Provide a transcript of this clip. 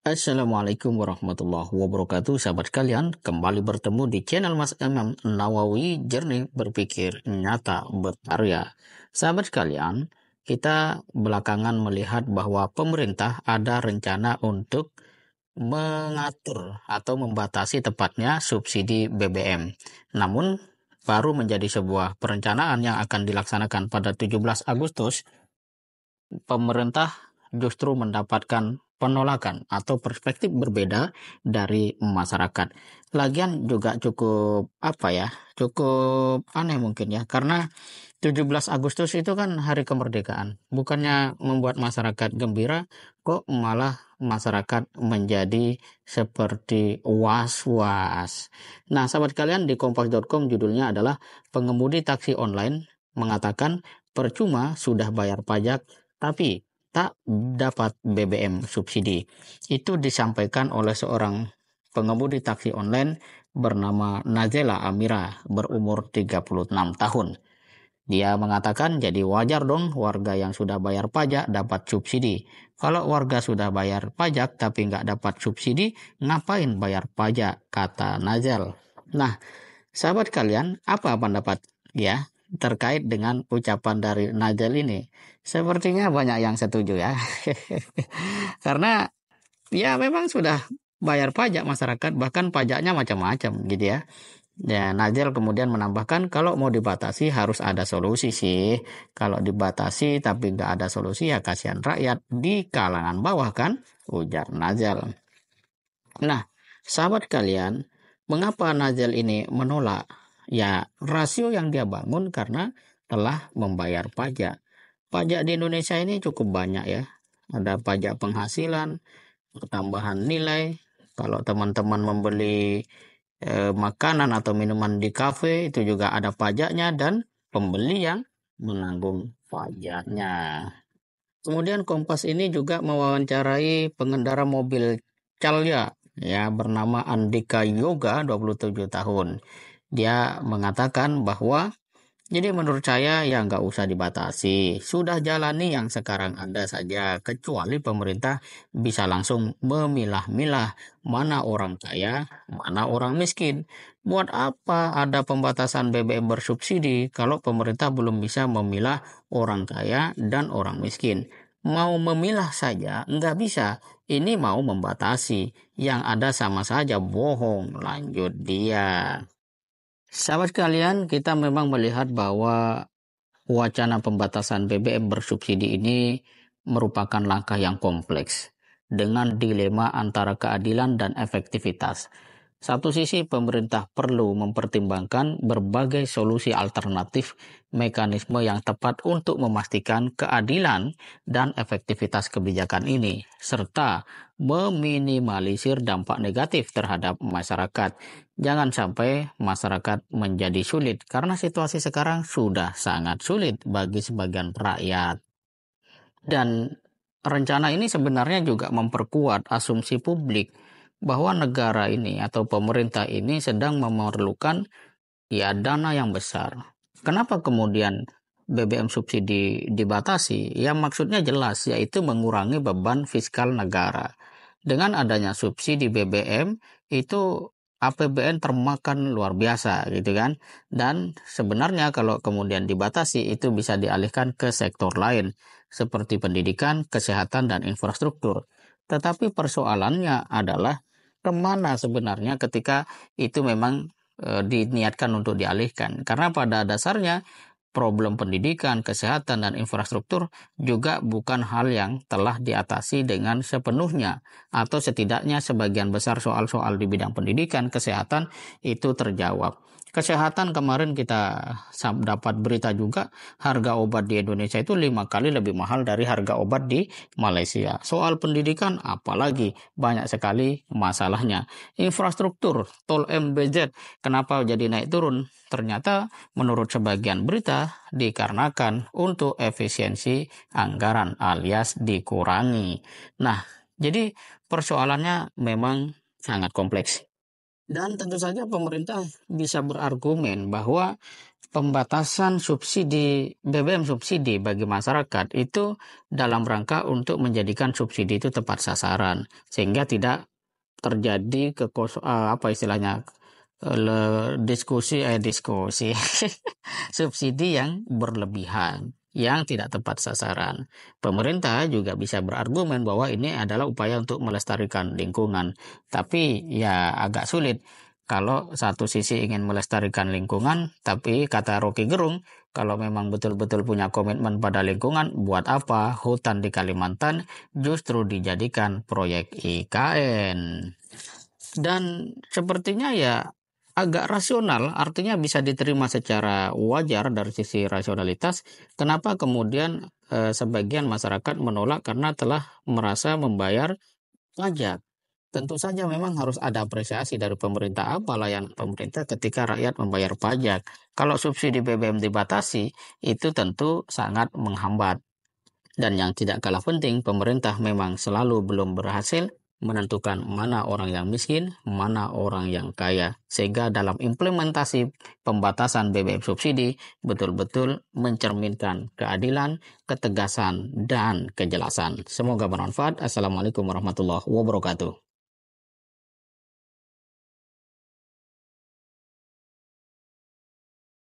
Assalamualaikum warahmatullahi wabarakatuh, sahabat sekalian. Kembali bertemu di channel Mas Imam Nawawi, Jernih Berpikir Nyata Berkarya. Sahabat sekalian, kita belakangan melihat bahwa pemerintah ada rencana untuk mengatur atau membatasi tepatnya subsidi BBM. Namun, baru menjadi sebuah perencanaan yang akan dilaksanakan pada 17 Agustus, pemerintah justru mendapatkan penolakan atau perspektif berbeda dari masyarakat. Lagian juga cukup aneh mungkin ya, karena 17 Agustus itu kan hari kemerdekaan. Bukannya membuat masyarakat gembira, kok malah masyarakat menjadi seperti was-was. Nah, sahabat kalian, di kompas.com judulnya adalah pengemudi taksi online mengatakan percuma sudah bayar pajak tapi tak dapat BBM subsidi. Itu disampaikan oleh seorang pengemudi taksi online bernama Nazela Amira, berumur 36 tahun. Dia mengatakan jadi wajar dong warga yang sudah bayar pajak dapat subsidi. Kalau warga sudah bayar pajak tapi nggak dapat subsidi, ngapain bayar pajak, kata Nazel. Nah, sahabat kalian, apa pendapat ya terkait dengan ucapan dari Nazel ini? Sepertinya banyak yang setuju ya. Karena ya memang sudah bayar pajak masyarakat, bahkan pajaknya macam-macam gitu ya. Ya, Nazel kemudian menambahkan kalau mau dibatasi harus ada solusi sih. Kalau dibatasi tapi nggak ada solusi ya kasihan rakyat di kalangan bawah kan, ujar Nazel. Nah, sahabat kalian, mengapa Nazel ini menolak? Ya, rasio yang dia bangun karena telah membayar pajak. Pajak di Indonesia ini cukup banyak ya. Ada pajak penghasilan, tambahan nilai. Kalau teman-teman membeli makanan atau minuman di kafe itu juga ada pajaknya dan pembeli yang menanggung pajaknya. Kemudian Kompas ini juga mewawancarai pengendara mobil Calya ya bernama Andika Yoga 27 tahun. Dia mengatakan bahwa jadi menurut saya ya nggak usah dibatasi. Sudah jalani yang sekarang ada saja. Kecuali pemerintah bisa langsung memilah-milah mana orang kaya, mana orang miskin. Buat apa ada pembatasan BBM bersubsidi kalau pemerintah belum bisa memilah orang kaya dan orang miskin. Mau memilah saja nggak bisa. Ini mau membatasi. Yang ada sama saja bohong. Lanjut dia. Sahabat kalian, kita memang melihat bahwa wacana pembatasan BBM bersubsidi ini merupakan langkah yang kompleks dengan dilema antara keadilan dan efektivitas. Satu sisi pemerintah perlu mempertimbangkan berbagai solusi alternatif mekanisme yang tepat untuk memastikan keadilan dan efektivitas kebijakan ini, serta meminimalisir dampak negatif terhadap masyarakat. Jangan sampai masyarakat menjadi sulit karena situasi sekarang sudah sangat sulit bagi sebagian rakyat. Dan rencana ini sebenarnya juga memperkuat asumsi publik bahwa negara ini atau pemerintah ini sedang memerlukan ya dana yang besar. Kenapa kemudian BBM subsidi dibatasi? Ya maksudnya jelas, yaitu mengurangi beban fiskal negara. Dengan adanya subsidi BBM itu APBN termakan luar biasa gitu kan. Dan sebenarnya kalau kemudian dibatasi itu bisa dialihkan ke sektor lain seperti pendidikan, kesehatan, dan infrastruktur. Tetapi persoalannya adalah kemana sebenarnya ketika itu memang diniatkan untuk dialihkan. Karena pada dasarnya problem pendidikan, kesehatan, dan infrastruktur juga bukan hal yang telah diatasi dengan sepenuhnya. Atau setidaknya sebagian besar soal-soal di bidang pendidikan, kesehatan itu terjawab. Kesehatan kemarin kita dapat berita juga harga obat di Indonesia itu 5 kali lebih mahal dari harga obat di Malaysia. Soal pendidikan apalagi banyak sekali masalahnya. Infrastruktur, tol MBZ, kenapa jadi naik turun? Ternyata menurut sebagian berita dikarenakan untuk efisiensi anggaran alias dikurangi. Nah, jadi persoalannya memang sangat kompleks. Dan tentu saja pemerintah bisa berargumen bahwa pembatasan subsidi BBM subsidi bagi masyarakat itu dalam rangka untuk menjadikan subsidi itu tepat sasaran sehingga tidak terjadi apa istilahnya diskusi subsidi yang berlebihan yang tidak tepat sasaran. Pemerintah juga bisa berargumen bahwa ini adalah upaya untuk melestarikan lingkungan. Tapi ya agak sulit kalau satu sisi ingin melestarikan lingkungan, tapi kata Rocky Gerung, kalau memang betul-betul punya komitmen pada lingkungan, buat apa hutan di Kalimantan justru dijadikan proyek IKN? Dan sepertinya ya agak rasional, artinya bisa diterima secara wajar dari sisi rasionalitas. Kenapa kemudian sebagian masyarakat menolak karena telah merasa membayar pajak? Tentu saja memang harus ada apresiasi dari pemerintah, apa layanan pemerintah ketika rakyat membayar pajak. Kalau subsidi BBM dibatasi, itu tentu sangat menghambat. Dan yang tidak kalah penting, pemerintah memang selalu belum berhasil menentukan mana orang yang miskin, mana orang yang kaya. Sehingga dalam implementasi pembatasan BBM subsidi betul-betul mencerminkan keadilan, ketegasan, dan kejelasan. Semoga bermanfaat. Assalamualaikum warahmatullahi wabarakatuh.